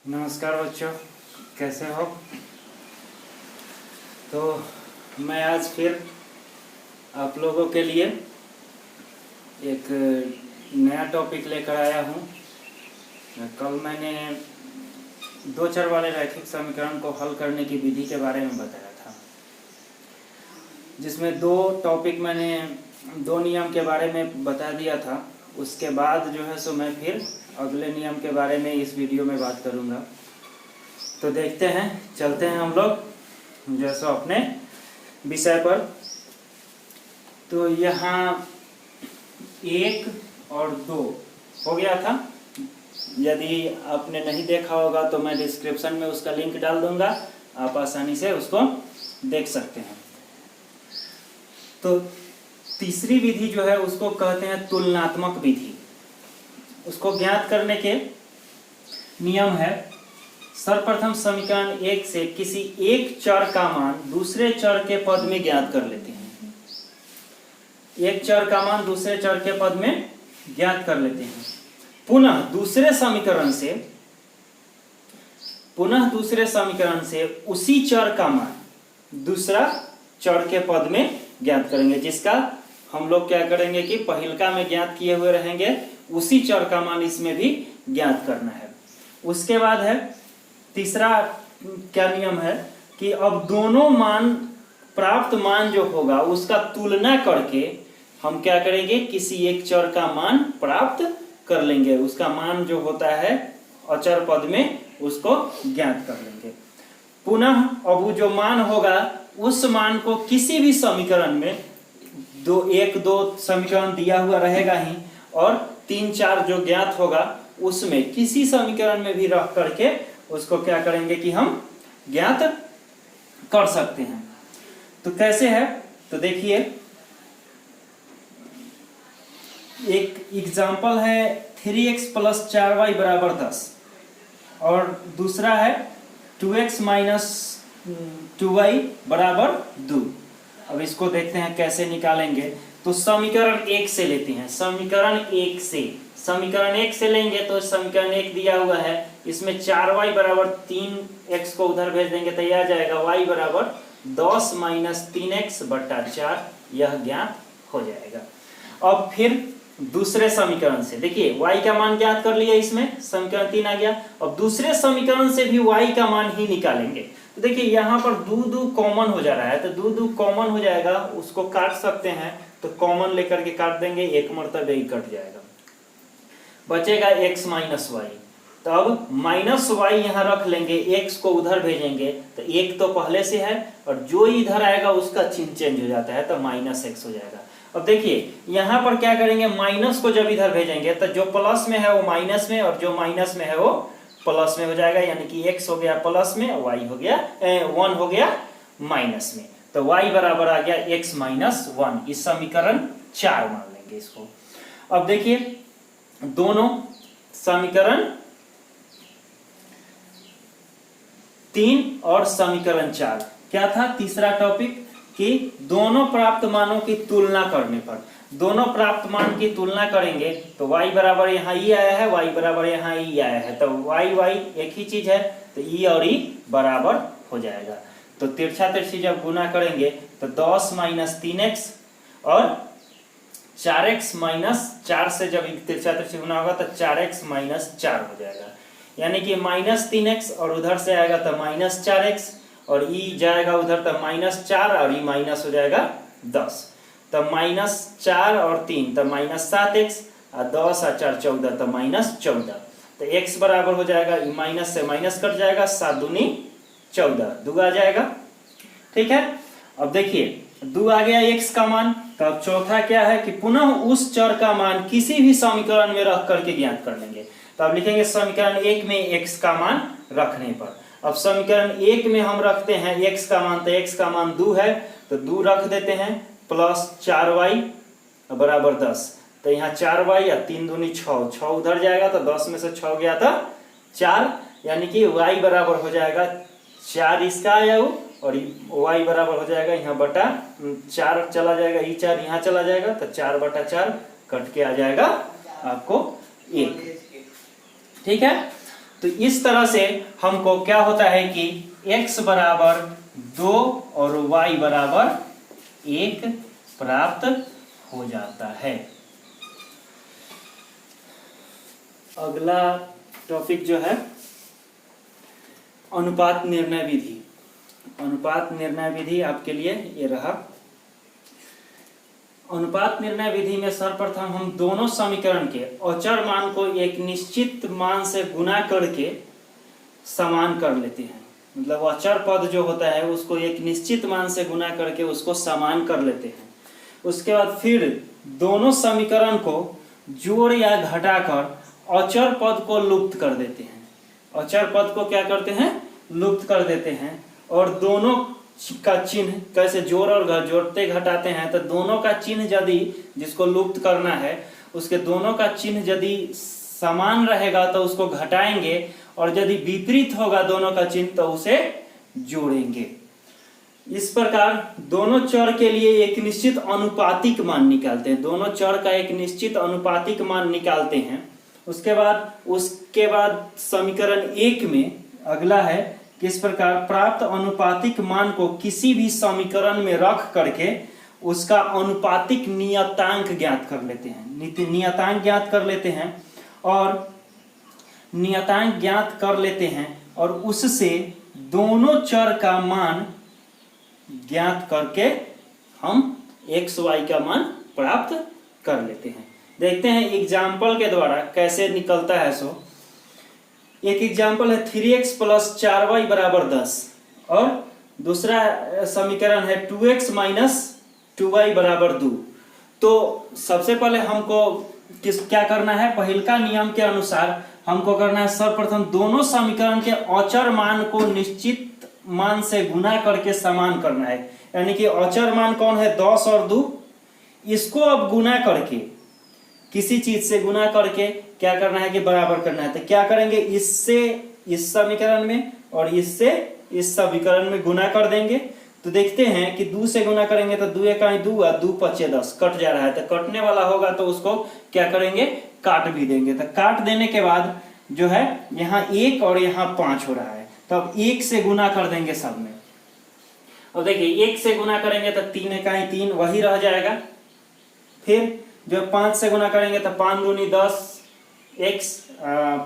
नमस्कार बच्चों, कैसे हो? तो मैं आज फिर आप लोगों के लिए एक नया टॉपिक लेकर आया हूँ। कल मैंने दो चर वाले रैखिक समीकरण को हल करने की विधि के बारे में बताया था, जिसमें दो नियम के बारे में बता दिया था। उसके बाद जो है सो मैं फिर अगले नियम के बारे में इस वीडियो में बात करूँगा। तो देखते हैं, चलते हैं हम लोग जैसे अपने विषय पर। तो यहाँ 1 और 2 हो गया था। यदि आपने नहीं देखा होगा तो मैं डिस्क्रिप्शन में उसका लिंक डाल दूंगा, आप आसानी से उसको देख सकते हैं। तो तीसरी विधि जो है उसको कहते हैं तुलनात्मक विधि। उसको ज्ञात करने के नियम है, सर्वप्रथम समीकरण 1 से किसी एक चर का मान दूसरे चर के पद में ज्ञात कर लेते हैं। एक चर का मान दूसरे चर के पद में ज्ञात कर लेते हैं। पुनः दूसरे समीकरण से उसी चर का मान दूसरा चर के पद में ज्ञात करेंगे, जिसका हम लोग क्या करेंगे कि पहिलका में ज्ञात किए हुए रहेंगे, उसी चर का मान इसमें भी ज्ञात करना है। उसके बाद है तीसरा क्या नियम है कि अब दोनों प्राप्त मान जो होगा उसका तुलना करके हम क्या करेंगे, किसी एक चर का मान प्राप्त कर लेंगे। उसका मान जो होता है अचर पद में उसको ज्ञात कर लेंगे। पुनः अब वो जो मान होगा उस मान को किसी भी समीकरण में एक दो समीकरण दिया हुआ रहेगा ही, और 3 4 जो ज्ञात होगा उसमें किसी समीकरण में भी रख करके उसको क्या करेंगे कि हम ज्ञात कर सकते हैं। तो कैसे है, तो देखिए एक एग्जांपल है 3x + 4y = 10 और दूसरा है 2x - 2y = 2। अब इसको देखते हैं कैसे निकालेंगे। तो समीकरण 1 से लेते हैं। समीकरण 1 से लेंगे तो समीकरण 1 दिया हुआ है, इसमें 4y = 3x को उधर भेज देंगे तो यह आ जाएगा y = 10 - 3x/4, यह ज्ञात हो जाएगा। अब फिर दूसरे समीकरण से देखिए y का मान ज्ञात कर लिया, इसमें समीकरण 3 आ गया। अब दूसरे समीकरण से भी y का मान ही निकालेंगे। तो देखिए यहाँ पर 2 कॉमन हो जा रहा है, तो 2 कॉमन हो जाएगा, उसको काट सकते हैं। तो कॉमन लेकर के काट देंगे, एक मरतबा ही कट जाएगा, बचेगा x - y। तो अब -y यहाँ रख लेंगे, x को उधर भेजेंगे तो 1 तो पहले से है और जो इधर आएगा उसका चिन्ह चेंज हो जाता है तो -x हो जाएगा। अब देखिए यहाँ पर क्या करेंगे, माइनस को जब इधर भेजेंगे तो जो प्लस में है वो माइनस में और जो माइनस में है वो प्लस में हो जाएगा, यानी कि x हो गया प्लस में, y हो गया 1 हो गया माइनस में। तो y बराबर आ गया x - 1। इस समीकरण 4 मान लेंगे इसको। अब देखिए दोनों समीकरण 3 और समीकरण 4 क्या था, तीसरा टॉपिक कि दोनों प्राप्त मानों की तुलना करने पर, दोनों प्राप्त मान की तुलना करेंगे तो y बराबर यहाँ ई आया है, y बराबर यहाँ ई आया है, तो y एक ही चीज है, तो ई और ई बराबर हो जाएगा। तो तिरछा तिरछी जब गुना करेंगे तो 10 - 3x और 4x - 4 से जब तिरछा तिरछी गुना होगा तो 4x - 4 हो जाएगा, यानी कि -3x और उधर से आएगा तो -4x और ई जाएगा उधर तो -4 और ई माइनस हो जाएगा 10। तो -4 और 3 तो -7x और 10 और 4 14 तो -14। तो x बराबर हो जाएगा, ई माइनस से माइनस कट जाएगा, 7 दूनी 14, 2 आ जाएगा। ठीक है, अब देखिए 2 आ गया x का मान। तो अब चौथा क्या है कि पुनः उस चर का मान किसी भी समीकरण में रख करके ज्ञात कर लेंगे। तो अब लिखेंगे समीकरण 1 में x का मान रखने पर। अब समीकरण 1 में हम रखते हैं x का मान, तो x का मान 2 है तो 2 रख देते हैं, प्लस 4y = 10। तो यहाँ 4y या 3 दूनी 6, 6 उधर जाएगा तो 10 में से 6 गया था 4, यानी कि y बराबर हो जाएगा 4 इसका आया वो, और y बराबर हो जाएगा यहाँ बटा 4 चला जाएगा, ई 4 यहाँ चला जाएगा तो 4/4 कट के आ जाएगा आपको 1। ठीक है, तो इस तरह से हमको क्या होता है कि x बराबर 2 और y बराबर 1 प्राप्त हो जाता है। अगला टॉपिक जो है अनुपात निर्णय विधि। अनुपात निर्णय विधि आपके लिए ये रहा। अनुपात निर्णय विधि में सर्वप्रथम हम दोनों समीकरण के अचर मान को एक निश्चित मान से गुना करके समान कर लेते हैं। मतलब अचर पद जो होता है उसको एक निश्चित मान से गुना करके उसको समान कर लेते हैं। उसके बाद फिर दोनों समीकरण को जोड़ या घटाकर अचर पद को लुप्त कर देते हैं। अचर पद को क्या करते हैं? लुप्त कर देते हैं। और दोनों का चिन्ह कैसे जोड़ और जोड़ते घटाते हैं, तो दोनों का चिन्ह यदि जिसको लुप्त करना है उसके दोनों का चिन्ह यदि समान रहेगा तो उसको घटाएंगे, और यदि विपरीत होगा दोनों का चिन्ह तो उसे जोड़ेंगे। इस प्रकार दोनों चर के लिए एक निश्चित अनुपातिक मान निकालते हैं। दोनों चर का एक निश्चित अनुपातिक मान निकालते हैं। उसके बाद समीकरण 1 में अगला है किस प्रकार प्राप्त अनुपातिक मान को किसी भी समीकरण में रख करके उसका अनुपातिक नियतांक ज्ञात कर लेते हैं। नियतांक ज्ञात कर लेते हैं और उससे दोनों चर का मान ज्ञात करके हम x y का मान प्राप्त कर लेते हैं। देखते हैं एग्जाम्पल के द्वारा कैसे निकलता है। सो एक एग्जाम्पल है 3x + 4y = 10 और दूसरा समीकरण है 2x - 2y = 2। तो सबसे पहले हमको क्या करना है? पहिलका नियम के अनुसार हमको करना है सर्वप्रथम दोनों समीकरण के अचर मान को निश्चित मान से गुना करके समान करना है। यानी कि अचर मान कौन है? 10 और 2। इसको अब गुना करके किसी चीज से गुना करके क्या करना है कि बराबर करना है। तो क्या करेंगे? इससे इस समीकरण में और इससे इस समीकरण में गुना कर देंगे। तो देखते हैं कि 2 से गुना करेंगे तो 2 × 2 और 2 × 5 = 10 कट जा रहा है। तो कटने वाला होगा तो उसको क्या करेंगे? काट भी देंगे। तो काट देने के बाद जो है यहाँ 1 और यहाँ 5 हो रहा है। तो अब 1 से गुना कर देंगे सब में। और देखिए 1 से गुना करेंगे तो 3 × 3 वही रह जाएगा। फिर जो 5 से गुना करेंगे तो 5 दूनी 10 x,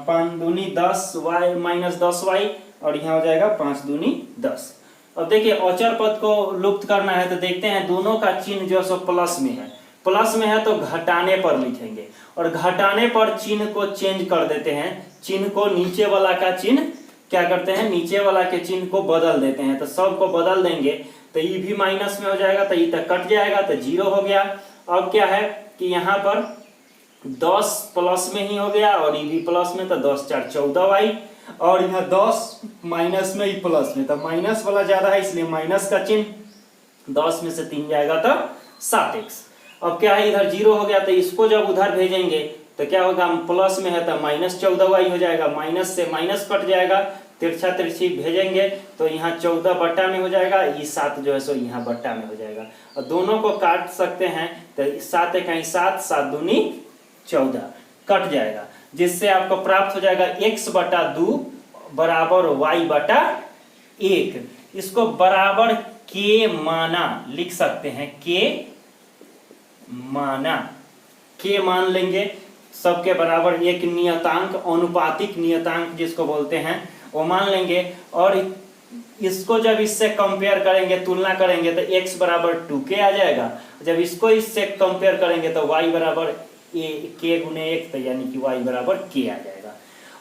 5 दूनी 10 y - 10y और यहाँ हो जाएगा 5 दूनी 10। अब देखिए अचर पद को लुप्त करना है तो देखते हैं दोनों का चिन्ह जो सो प्लस में है। प्लस में है तो घटाने पर लिखेंगे और घटाने पर चिन्ह को चेंज कर देते हैं। चिन्ह को नीचे वाला का चिन्ह क्या करते हैं? नीचे वाला के चिन्ह को बदल देते हैं। तो सब को बदल देंगे तो ये भी माइनस में हो जाएगा तो ये तक कट जाएगा तो 0 हो गया। अब क्या है कि यहाँ पर 10 प्लस में ही हो गया और ये भी प्लस में, तो 10 × 4 = 14y और यहाँ 10 माइनस में ही प्लस में, तो माइनस वाला ज्यादा है इसलिए माइनस का चिन्ह, 10 में से 3 जाएगा तो 7x। अब क्या है इधर 0 हो गया तो इसको जब उधर भेजेंगे तो क्या होगा? प्लस में है तो -14y हो जाएगा। माइनस से माइनस कट जाएगा, तिरछा तिरछी भेजेंगे तो यहाँ 14 बट्टा में हो जाएगा। ये 7 जो है सो यहाँ बट्टा में हो जाएगा और दोनों को काट सकते हैं तो 7 × 7 7 दूनी 14 कट जाएगा, जिससे आपको प्राप्त हो जाएगा x/2 = y/1। इसको बराबर के माना लिख सकते हैं। के मान लेंगे सबके बराबर एक नियतांक, अनुपातिक नियतांक जिसको बोलते हैं वो मान लेंगे और इसको जब इससे कंपेयर करेंगे, तुलना करेंगे तो x = 2k आ जाएगा। जब इसको इससे कंपेयर करेंगे तो y = k × 1 तो यानी कि y = k आ जाएगा।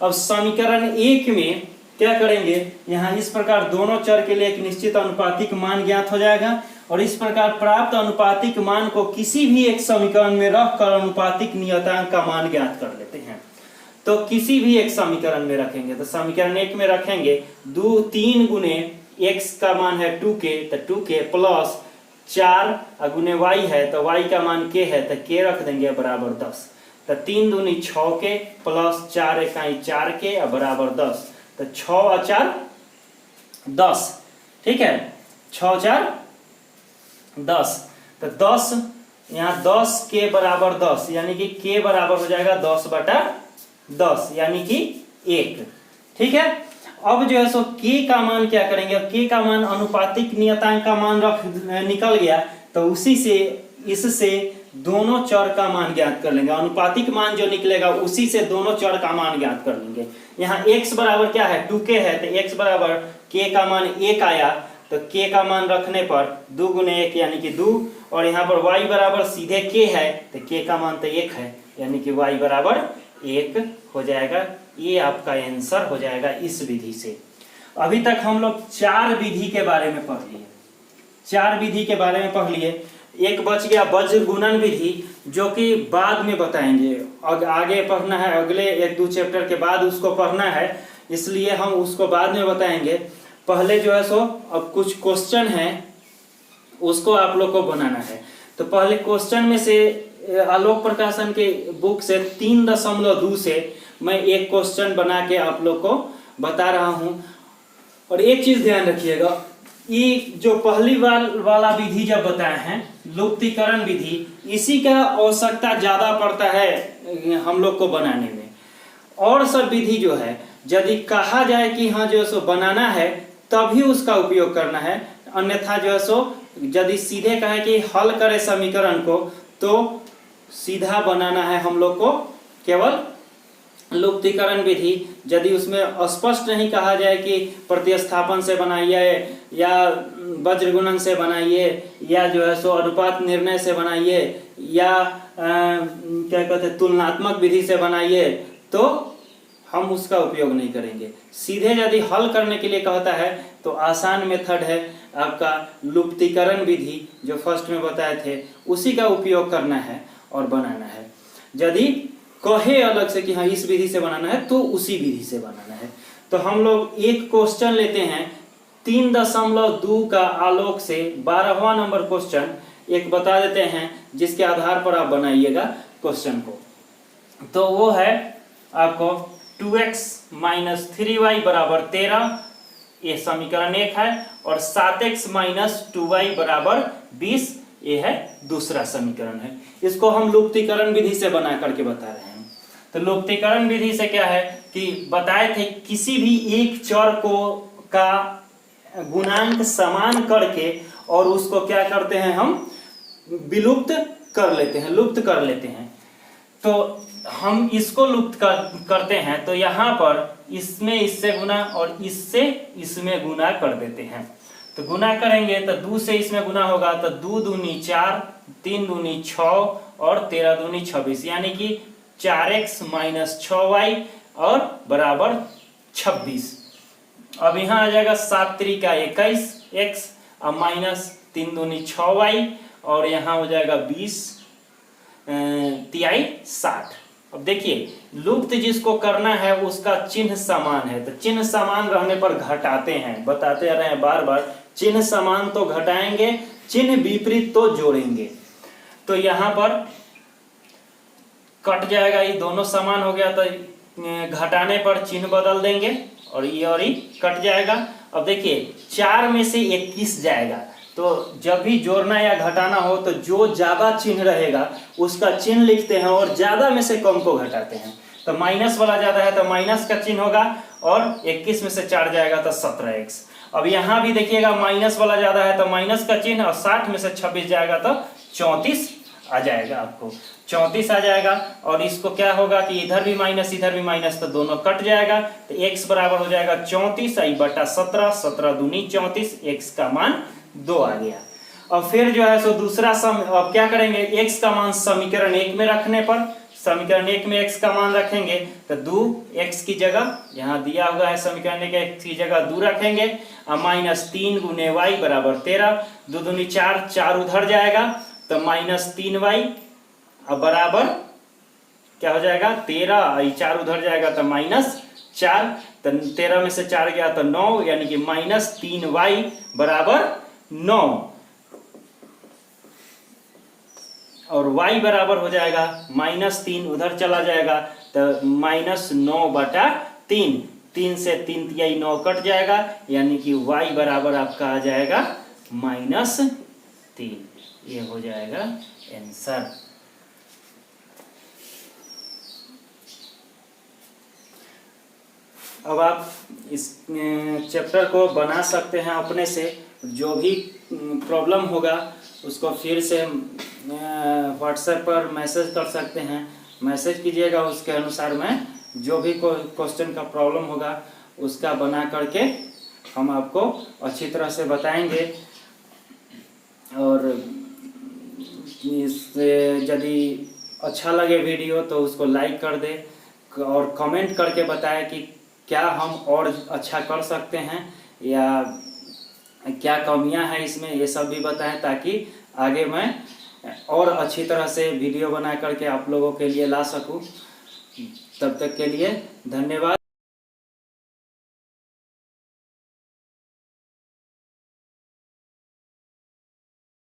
अब समीकरण 1 में क्या करेंगे? यहाँ इस प्रकार दोनों चर के लिए एक निश्चित अनुपातिक मान ज्ञात हो जाएगा और इस प्रकार प्राप्त अनुपातिक मान को किसी भी एक समीकरण में रखकर अनुपातिक नियतांक का मान ज्ञात कर लेते हैं। तो किसी भी एक समीकरण में रखेंगे तो समीकरण 1 में रखेंगे 3 × x का मान है 2k तो 2k प्लस 4 × y है तो y का मान k है तो k रख देंगे बराबर 10। तो 3 दूनी 6k प्लस 4 × 4k बराबर 10। तो 6 और 4 10, ठीक है, 6 और 4 10। तो 10 यहाँ 10 के बराबर 10 यानी कि k बराबर हो जाएगा 10/10 यानी कि 1। ठीक है। अब जो है सो के का मान क्या करेंगे, अब के का मान अनुपातिक नियतांक का मान निकल गया, तो उसी से इससे दोनों चर का मान ज्ञात कर लेंगे। अनुपातिक मान जो निकलेगा उसी से दोनों चर का मान ज्ञात कर लेंगे। यहाँ x बराबर क्या है 2k है, तो x बराबर k का मान 1 आया, तो k का मान रखने पर 2 गुने 1 यानी कि 2, और यहाँ पर y बराबर सीधे k है, तो k का मान तो 1 है यानी कि y बराबर 1 हो जाएगा। ये आपका आंसर हो जाएगा इस विधि से। अभी तक हम लोग 4 विधि के बारे में पढ़ लिए, 4 विधि के बारे में पढ़ लिए। एक बच गया वज्र गुणन विधि, जो कि बाद में बताएंगे, और आगे पढ़ना है, अगले 1-2 चैप्टर के बाद उसको पढ़ना है, इसलिए हम उसको बाद में बताएंगे। पहले जो है सो अब कुछ क्वेश्चन है उसको आप लोग को बनाना है। तो पहले क्वेश्चन में से आलोक प्रकाशन के बुक से 3.2 से मैं एक क्वेश्चन बना के आप लोग को बता रहा हूं। और एक चीज ध्यान रखिएगा, ये जो पहली वाला विधि जब बताए हैं लुप्तीकरण विधि, इसी का आवश्यकता ज्यादा पड़ता है हम लोग को बनाने में। और सब विधि जो है यदि कहा जाए कि हाँ जो है सो बनाना है तभी उसका उपयोग करना है, अन्यथा जो है सो यदि सीधे कहे कि हल करे समीकरण को तो सीधा बनाना है हम लोग को केवल लुप्तीकरण विधि। यदि उसमें स्पष्ट नहीं कहा जाए कि प्रतिस्थापन से बनाइए या वज्र गुणन से बनाइए या जो है सो अनुपात निर्णय से बनाइए या क्या कहते हैं तुलनात्मक विधि से बनाइए, तो हम उसका उपयोग नहीं करेंगे। सीधे यदि हल करने के लिए कहता है तो आसान मेथड है आपका लुप्तीकरण विधि, जो फर्स्ट में बताए थे, उसी का उपयोग करना है और बनाना है। यदि कहे अलग से कि हाँ इस विधि से बनाना है तो उसी विधि से बनाना है। तो हम लोग एक क्वेश्चन लेते हैं 3.2 का आलोक से 12वां नंबर क्वेश्चन एक बता देते हैं, जिसके आधार पर आप बनाइएगा क्वेश्चन को। तो वो है आपको 2x - 3y बराबर 13, ये समीकरण 1 है, और 7x - 2y बराबर 20, ये है दूसरा समीकरण है। इसको हम लुप्तीकरण विधि से बना करके बता रहे हैं। तो लुप्तीकरण विधि से क्या है कि बताए थे किसी भी एक चर को का गुणांक समान करके और उसको क्या करते हैं हम विलुप्त कर लेते हैं, लुप्त कर लेते हैं। तो हम इसको लुप्त करते हैं, तो यहाँ पर इसमें इससे गुना और इससे इसमें गुना कर देते हैं। तो गुना करेंगे तो 2 से इसमें गुना होगा, तो 2 दूनी 4, 3 दूनी 6 और 13 दूनी 26, यानी कि 4x - 6y और बराबर 26। अब यहाँ आ जाएगा 7 त्रिका 21x और माइनस 3 दूनी 6y और यहाँ हो जाएगा 20 तिहाई 60। अब देखिए लुप्त जिसको करना है उसका चिन्ह समान है, तो चिन्ह समान रहने पर घटाते हैं, बताते रहे हैं बार बार, चिन्ह समान तो घटाएंगे, चिन्ह विपरीत तो जोड़ेंगे। तो यहाँ पर कट जाएगा, ये दोनों समान हो गया तो घटाने पर चिन्ह बदल देंगे और ये कट जाएगा। अब देखिए 4 में से 21 जाएगा, तो जब भी जोड़ना या घटाना हो तो जो ज्यादा चिन्ह रहेगा उसका चिन्ह लिखते हैं और ज्यादा में से कम को घटाते हैं। तो माइनस वाला ज्यादा है तो माइनस का चिन्ह होगा और 21 में से 4 जाएगा तो 17x। अब यहाँ भी देखिएगा माइनस वाला ज्यादा है तो माइनस का चिन्ह और 60 में से 26 जाएगा तो 34 आ जाएगा, आपको 34 आ जाएगा। और इसको क्या होगा कि इधर भी माइनस इधर भी माइनस, तो दोनों कट जाएगा, तो x बराबर हो जाएगा 34 i बटा 17, 17 दूनी 34, x का मान 2 आ गया। अब फिर जो है सो दूसरा अब क्या करेंगे, x का मान समीकरण 1 में रखने पर, समीकरण 1 में x का मान रखेंगे तो 2x की जगह यहाँ दिया हुआ है समीकरण 1 की जगह 2 रखेंगे और माइनस 3 गुने y बराबर 13, 2 दूनी 4, 4 उधर जाएगा तो माइनस 3y अब बराबर क्या हो जाएगा 13, 4 उधर जाएगा तो माइनस 4, तो 13 में से 4 गया तो 9, यानी कि माइनस 3y बराबर 9 और y बराबर हो जाएगा माइनस 3 उधर चला जाएगा तो माइनस 9 बटा 3, 3 से 3 तिहाई 9 कट जाएगा, यानी कि y बराबर आपका आ जाएगा माइनस 3। ये हो जाएगा आंसर। अब आप इस चैप्टर को बना सकते हैं अपने से। जो भी प्रॉब्लम होगा उसको फिर से व्हाट्सएप पर मैसेज कर सकते हैं, मैसेज कीजिएगा। उसके अनुसार मैं जो भी क्वेश्चन का प्रॉब्लम होगा उसका बना करके हम आपको अच्छी तरह से बताएंगे। और इससे यदि अच्छा लगे वीडियो तो उसको लाइक कर दे और कमेंट करके बताएं कि क्या हम और अच्छा कर सकते हैं या क्या कमियां हैं इसमें, ये सब भी बताएं, ताकि आगे मैं और अच्छी तरह से वीडियो बना करके आप लोगों के लिए ला सकूं। तब तक के लिए धन्यवाद।